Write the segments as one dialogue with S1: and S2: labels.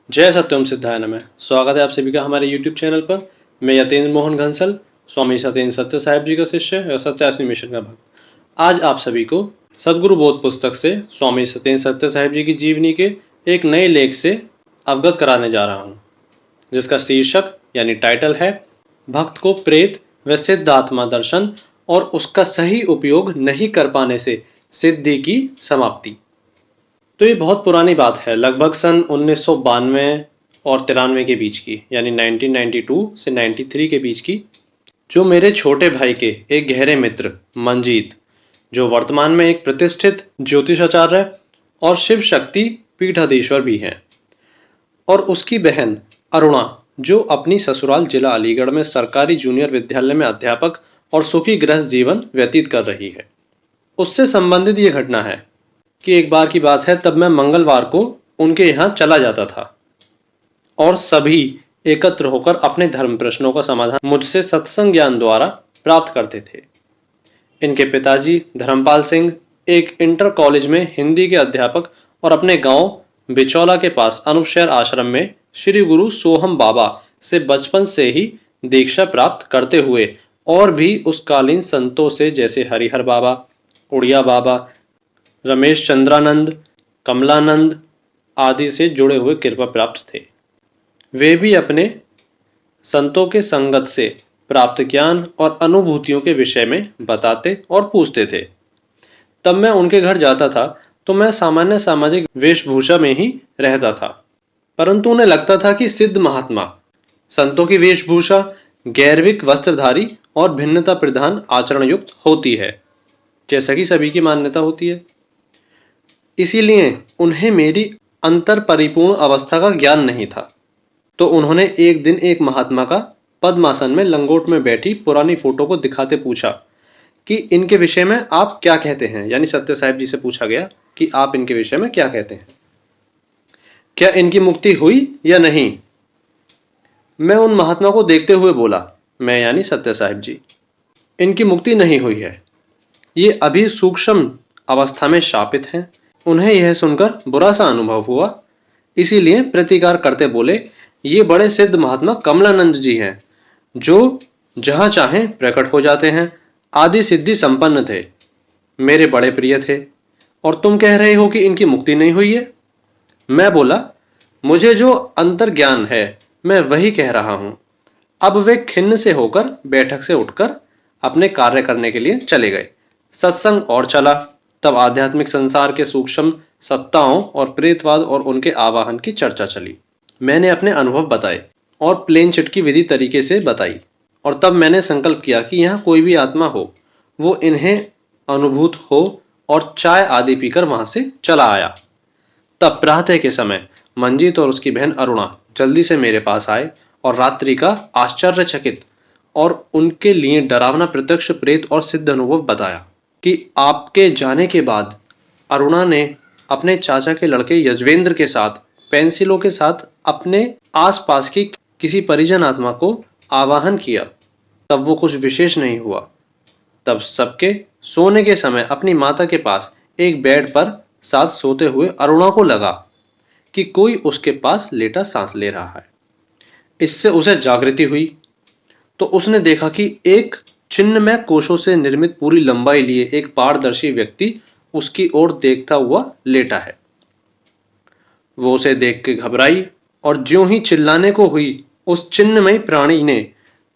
S1: जय सत्यम सिद्धाय नमः। स्वागत है आप सभी का हमारे YouTube चैनल पर। मैं यतेंद्र मोहन घंसल, स्वामी सत्येंद्र सत्य साहिब जी का शिष्य और सत्यासी मिशन का भक्त। आज आप सभी को सदगुरु बोध पुस्तक से स्वामी सत्येंद्र सत्य साहिब जी की जीवनी के एक नए लेख से अवगत कराने जा रहा हूँ, जिसका शीर्षक यानी टाइटल है भक्त को प्रेत व सिद्ध आत्मा दर्शन और उसका सही उपयोग नहीं कर पाने से सिद्धि की समाप्ति। तो ये बहुत पुरानी बात है, लगभग सन 1992 और 93 के बीच की, यानी 1992 से 93 के बीच की, जो मेरे छोटे भाई के एक गहरे मित्र मंजीत, जो वर्तमान में एक प्रतिष्ठित ज्योतिषाचार्य और शिव शक्ति पीठाधीश्वर भी हैं, और उसकी बहन अरुणा, जो अपनी ससुराल जिला अलीगढ़ में सरकारी जूनियर विद्यालय में अध्यापक और सुखी गृहस्थ जीवन व्यतीत कर रही है। उससे संबंधित ये घटना है कि एक बार की बात है, तब मैं मंगलवार को उनके यहाँ चला जाता था और सभी एकत्र होकर अपने धर्म प्रश्नों का समाधान मुझसे सत्संग ज्ञान द्वारा प्राप्त करते थे। इनके पिताजी धर्मपाल सिंह एक इंटर कॉलेज में हिंदी के अध्यापक और अपने गांव बिचौला के पास अनुपशहर आश्रम में श्री गुरु सोहम बाबा से बचपन से ही दीक्षा प्राप्त करते हुए और भी उस कालीन संतों से जैसे हरिहर बाबा, उड़िया बाबा, रमेश चंद्रानंद, कमलानंद आदि से जुड़े हुए कृपा प्राप्त थे। वे भी अपने संतों के संगत से प्राप्त ज्ञान और अनुभूतियों के विषय में बताते और पूछते थे। तब मैं उनके घर जाता था तो मैं सामान्य सामाजिक वेशभूषा में ही रहता था, परंतु उन्हें लगता था कि सिद्ध महात्मा संतों की वेशभूषा गैरविक वस्त्रधारी और भिन्नता प्रधान आचरण युक्त होती है, जैसा कि सभी की मान्यता होती है। इसीलिए उन्हें मेरी अंतर परिपूर्ण अवस्था का ज्ञान नहीं था। तो उन्होंने एक दिन एक महात्मा का पद्मासन में लंगोट में बैठी पुरानी फोटो को दिखाते पूछा कि इनके विषय में आप क्या कहते हैं। यानी सत्य साहिब जी से पूछा गया कि आप इनके विषय में क्या कहते हैं, क्या इनकी मुक्ति हुई या नहीं। मैं उन महात्मा को देखते हुए बोला, मैं यानी सत्य साहिब जी, इनकी मुक्ति नहीं हुई है, ये अभी सूक्ष्म अवस्था में शापित हैं। उन्हें यह सुनकर बुरा सा अनुभव हुआ, इसीलिए प्रतिकार करते बोले, ये बड़े सिद्ध महात्मा कमलानंद जी हैं, जो जहां चाहें प्रकट हो जाते हैं, आदि सिद्धि संपन्न थे, मेरे बड़े प्रिय थे, और तुम कह रहे हो कि इनकी मुक्ति नहीं हुई है। मैं बोला, मुझे जो अंतर ज्ञान है मैं वही कह रहा हूं। अब वे खिन्न से होकर बैठक से उठकर अपने कार्य करने के लिए चले गए। सत्संग और चला। तब आध्यात्मिक संसार के सूक्ष्म सत्ताओं और प्रेतवाद और उनके आवाहन की चर्चा चली। मैंने अपने अनुभव बताए और प्लेन चिट की विधि तरीके से बताई, और तब मैंने संकल्प किया कि यहाँ कोई भी आत्मा हो, वो इन्हें अनुभूत हो, और चाय आदि पीकर वहां से चला आया। तब प्रातः के समय मंजीत और उसकी बहन अरुणा जल्दी से मेरे पास आए और रात्रि का आश्चर्यचकित और उनके लिए डरावना प्रत्यक्ष प्रेत और सिद्ध अनुभव बताया कि आपके जाने के बाद अरुणा ने अपने चाचा के लड़के यजवेंद्र के साथ पेंसिलों के साथ अपने आसपास की किसी परिजन आत्मा को आवाहन किया। तब वो कुछ विशेष नहीं हुआ। तब सबके सोने के समय अपनी माता के पास एक बेड पर साथ सोते हुए अरुणा को लगा कि कोई उसके पास लेटा सांस ले रहा है। इससे उसे जागृति हुई तो उसने देखा कि एक छिन्नमय कोशों से निर्मित पूरी लंबाई लिए एक पारदर्शी व्यक्ति उसकी ओर देखता हुआ लेटा है। वो उसे देख के घबराई और ज्यों ही चिल्लाने को हुई, उस चिन्नमय प्राणी ने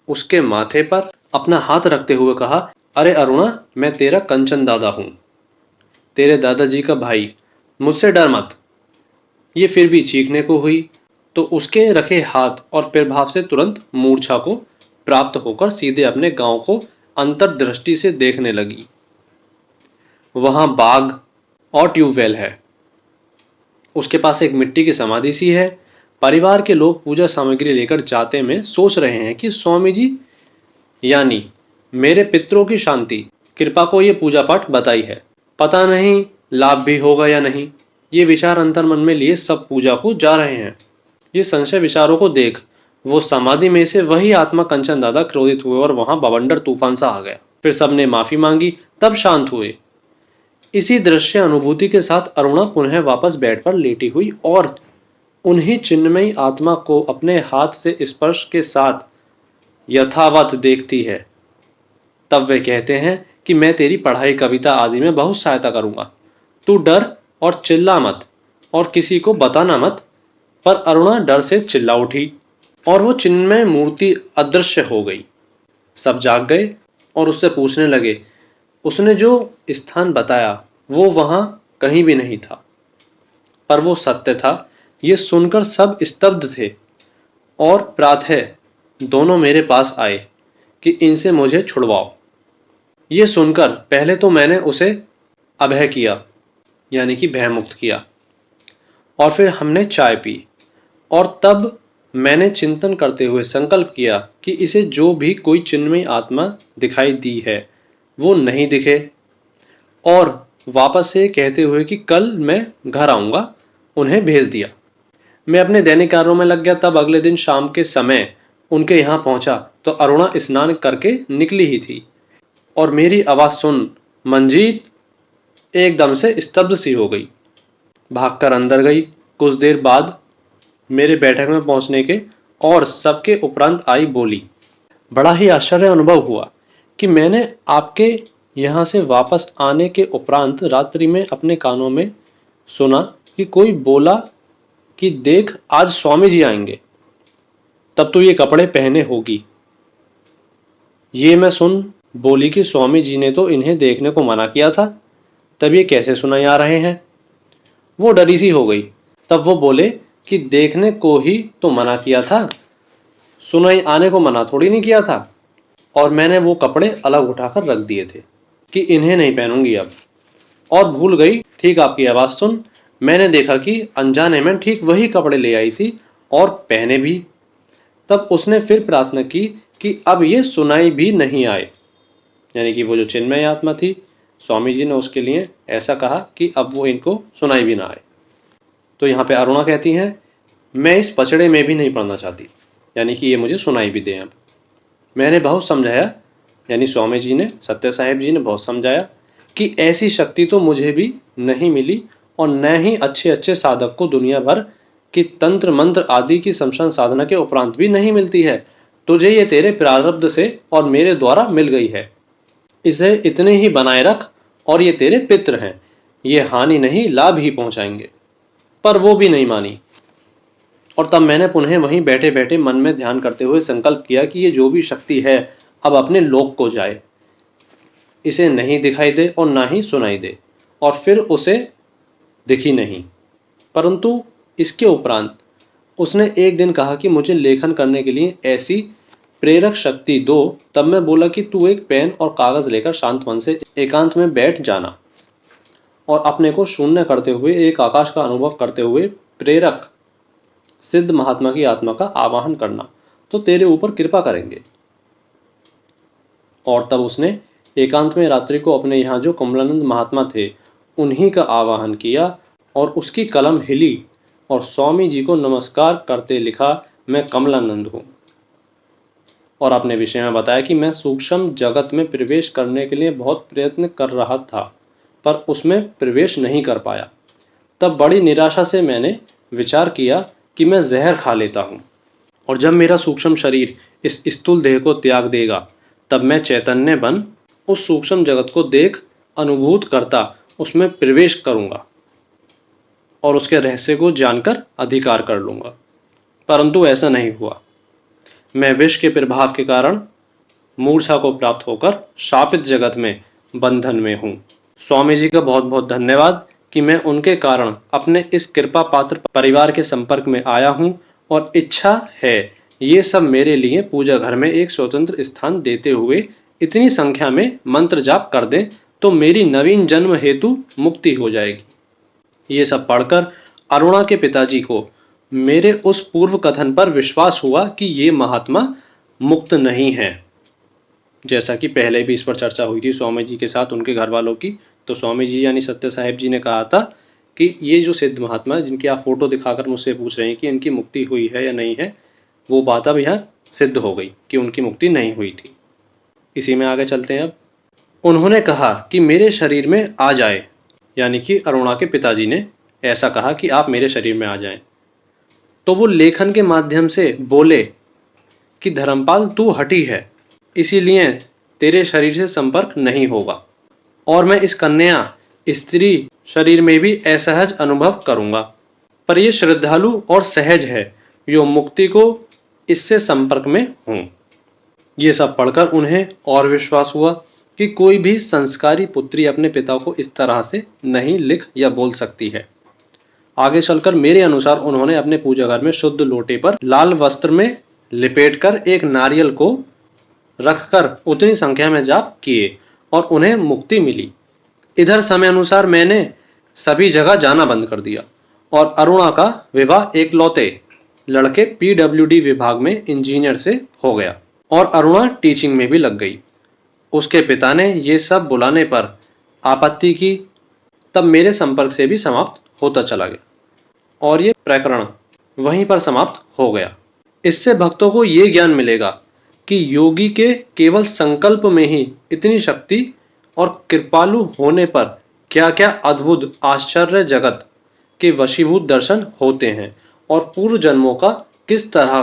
S1: उसके माथे पर अपना हाथ रखते हुए कहा, अरे अरुणा, मैं तेरा कंचन दादा हूं, तेरे दादाजी का भाई, मुझसे डर मत। ये फिर भी चीखने को हुई तो उसके रखे हाथ और प्रभाव से तुरंत मूर्छा को प्राप्त होकर सीधे अपने गांव को अंतर्दृष्टि से देखने लगी। वहां बाग और ट्यूबवेल है, उसके पास एक मिट्टी की समाधि सी है। परिवार के लोग पूजा सामग्री लेकर जाते में सोच रहे हैं कि स्वामी जी यानी मेरे पितरों की शांति कृपा को ये पूजा पाठ बताई है, पता नहीं लाभ भी होगा या नहीं। ये विचार अंतर मन में लिए सब पूजा को जा रहे हैं। ये संशय विचारों को देख वो समाधि में से वही आत्मा कंचन दादा क्रोधित हुए और वहां बवंडर तूफान सा आ गया। फिर सबने माफी मांगी, तब शांत हुए। इसी दृश्य अनुभूति के साथ अरुणा पुनः वापस बेड पर लेटी हुई और उन्हीं चिन्मयी आत्मा को अपने हाथ से स्पर्श के साथ यथावत देखती है, तब वे कहते हैं कि मैं तेरी पढ़ाई, कविता आदि में बहुत सहायता करूंगा। तू डर और चिल्ला मत और किसी को बताना मत। पर अरुणा डर से चिल्ला उठी और वो चिन्मय मूर्ति अदृश्य हो गई। सब जाग गए और उससे पूछने लगे, उसने जो स्थान बताया वो वहां कहीं भी नहीं था, पर वो सत्य था। ये सुनकर सब स्तब्ध थे और प्रातः दोनों मेरे पास आए कि इनसे मुझे छुड़वाओ। ये सुनकर पहले तो मैंने उसे अभय किया, यानी कि भयमुक्त किया, और फिर हमने चाय पी। और तब मैंने चिंतन करते हुए संकल्प किया कि इसे जो भी कोई चिन्मयी आत्मा दिखाई दी है वो नहीं दिखे, और वापस से कहते हुए कि कल मैं घर आऊंगा, उन्हें भेज दिया। मैं अपने दैनिक कार्यों में लग गया। तब अगले दिन शाम के समय उनके यहाँ पहुंचा तो अरुणा स्नान करके निकली ही थी, और मेरी आवाज सुन मंजीत एकदम से स्तब्ध सी हो गई। भागकर अंदर गई। कुछ देर बाद मेरे बैठक में पहुंचने के और सबके उपरांत आई, बोली, बड़ा ही आश्चर्य अनुभव हुआ कि मैंने आपके यहाँ से वापस आने के उपरांत रात्रि में अपने कानों में सुना कि कोई बोला कि देख आज स्वामी जी आएंगे, तब तो ये कपड़े पहने होगी। ये मैं सुन बोली कि स्वामी जी ने तो इन्हें देखने को मना किया था, तब ये कैसे सुनाई आ रहे हैं। वो डरी सी हो गई। तब वो बोले कि देखने को ही तो मना किया था, सुनाई आने को मना थोड़ी नहीं किया था। और मैंने वो कपड़े अलग उठाकर रख दिए थे कि इन्हें नहीं पहनूंगी अब। और भूल गई ठीक आपकी आवाज सुन मैंने देखा कि अनजाने में ठीक वही कपड़े ले आई थी और पहने भी। तब उसने फिर प्रार्थना की कि अब ये सुनाई भी नहीं आए, यानी कि वो जो चिन्मय आत्मा थी, स्वामी जी ने उसके लिए ऐसा कहा कि अब वो इनको सुनाई भी ना आए। तो यहाँ पे अरुणा कहती हैं, मैं इस पचड़े में भी नहीं पड़ना चाहती, यानी कि ये मुझे सुनाई भी दे। अब मैंने बहुत समझाया, यानी स्वामी जी ने, सत्य साहिब जी ने बहुत समझाया कि ऐसी शक्ति तो मुझे भी नहीं मिली और न ही अच्छे अच्छे साधक को दुनिया भर की तंत्र मंत्र आदि की शमशान साधना के उपरांत भी नहीं मिलती है। तुझे ये तेरे प्रारब्ध से और मेरे द्वारा मिल गई है, इसे इतने ही बनाए रख, और ये तेरे पितृ हैं, ये हानि नहीं लाभ ही पहुंचाएंगे। पर वो भी नहीं मानी। और तब मैंने पुनः वहीं बैठे बैठे मन में ध्यान करते हुए संकल्प किया कि ये जो भी शक्ति है अब अपने लोक को जाए, इसे नहीं दिखाई दे और ना ही सुनाई दे। और फिर उसे दिखी नहीं। परंतु इसके उपरांत उसने एक दिन कहा कि मुझे लेखन करने के लिए ऐसी प्रेरक शक्ति दो। तब मैं बोला कि तू एक पेन और कागज लेकर शांत मन से एकांत में बैठ जाना और अपने को शून्य करते हुए एक आकाश का अनुभव करते हुए प्रेरक सिद्ध महात्मा की आत्मा का आवाहन करना, तो तेरे ऊपर कृपा करेंगे। और तब उसने एकांत में रात्रि को अपने यहाँ जो कमलानंद महात्मा थे उन्हीं का आवाहन किया और उसकी कलम हिली और स्वामी जी को नमस्कार करते लिखा, मैं कमलानंद हूँ। और अपने विषय में बताया कि मैं सूक्ष्म जगत में प्रवेश करने के लिए बहुत प्रयत्न कर रहा था, पर उसमें प्रवेश नहीं कर पाया। तब बड़ी निराशा से मैंने विचार किया कि मैं जहर खा लेता हूँ, और जब मेरा सूक्ष्म शरीर इस स्थूल देह को त्याग देगा तब मैं चैतन्य बन उस सूक्ष्म जगत को देख अनुभूत करता उसमें प्रवेश करूंगा और उसके रहस्य को जानकर अधिकार कर लूंगा। परंतु ऐसा नहीं हुआ। मैं विष के प्रभाव के कारण मूर्छा को प्राप्त होकर शापित जगत में बंधन में हूँ। स्वामी जी का बहुत बहुत धन्यवाद कि मैं उनके कारण अपने इस कृपा पात्र परिवार के संपर्क में आया हूँ, और इच्छा है ये सब मेरे लिए पूजा घर में एक स्वतंत्र स्थान देते हुए इतनी संख्या में मंत्र जाप कर दें तो मेरी नवीन जन्म हेतु मुक्ति हो जाएगी। ये सब पढ़कर अरुणा के पिताजी को मेरे उस पूर्व कथन पर विश्वास हुआ कि ये महात्मा मुक्त नहीं है। जैसा कि पहले भी इस पर चर्चा हुई थी स्वामी जी के साथ उनके घर वालों की, तो स्वामी जी यानी सत्य साहिब जी ने कहा था कि ये जो सिद्ध महात्मा जिनकी आप फोटो दिखाकर मुझसे पूछ रहे हैं कि इनकी मुक्ति हुई है या नहीं है, वो बात अब यहाँ सिद्ध हो गई कि उनकी मुक्ति नहीं हुई थी। इसी में आगे चलते हैं। अब उन्होंने कहा कि मेरे शरीर में आ जाए, यानी कि अरुणा के पिताजी ने ऐसा कहा कि आप मेरे शरीर में आ जाएं। तो वो लेखन के माध्यम से बोले कि धर्मपाल तू हठी है, इसीलिए तेरे शरीर से संपर्क नहीं होगा और मैं इस कन्या स्त्री शरीर में भी असहज अनुभव करूंगा, पर ये श्रद्धालु और सहज है, यो मुक्ति को इससे संपर्क में हूं। ये सब पढ़कर उन्हें और विश्वास हुआ कि कोई भी संस्कारी पुत्री अपने पिता को इस तरह से नहीं लिख या बोल सकती है। आगे चलकर मेरे अनुसार उन्होंने अपने पूजा घर में शुद्ध लोटे पर लाल वस्त्र में लिपेटकर एक नारियल को रखकर उतनी संख्या में जाप किए और उन्हें मुक्ति मिली। इधर समय अनुसार मैंने सभी जगह जाना बंद कर दिया और अरुणा का विवाह एकलौते लड़के पीडब्ल्यूडी विभाग में इंजीनियर से हो गया और अरुणा टीचिंग में भी लग गई। उसके पिता ने ये सब बुलाने पर आपत्ति की, तब मेरे संपर्क से भी समाप्त होता चला गया और ये प्रकरण वहीं पर समाप्त हो गया। इससे भक्तों को ये ज्ञान मिलेगा कि योगी के केवल संकल्प में ही इतनी शक्ति और कृपालु होने पर क्या क्या अद्भुत आश्चर्य जगत के वशीभूत दर्शन होते हैं और पूर्व जन्मों का किस तरह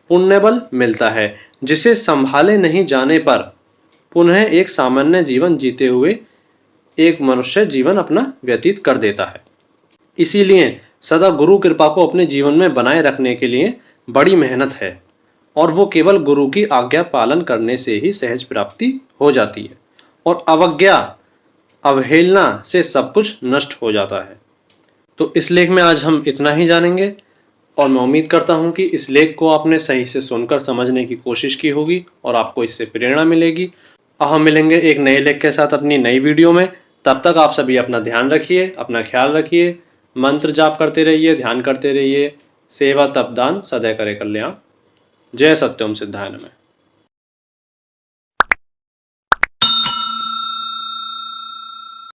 S1: पुण्यबल मिलता है, जिसे संभाले नहीं जाने पर पुनः एक सामान्य जीवन जीते हुए एक मनुष्य जीवन अपना व्यतीत कर देता है। इसीलिए सदा गुरु कृपा को अपने जीवन में बनाए रखने के लिए बड़ी मेहनत है और वो केवल गुरु की आज्ञा पालन करने से ही सहज प्राप्ति हो जाती है और अवज्ञा अवहेलना से सब कुछ नष्ट हो जाता है। तो इस लेख में आज हम इतना ही जानेंगे और मैं उम्मीद करता हूं कि इस लेख को आपने सही से सुनकर समझने की कोशिश की होगी और आपको इससे प्रेरणा मिलेगी। हम मिलेंगे एक नए लेख के साथ अपनी नई वीडियो में। तब तक आप सभी अपना ध्यान रखिए, अपना ख्याल रखिए, मंत्र जाप करते रहिए, ध्यान करते रहिए। सेवा तप दान सदै करे कल्याण। जय सत्यम सिद्धाय नमः।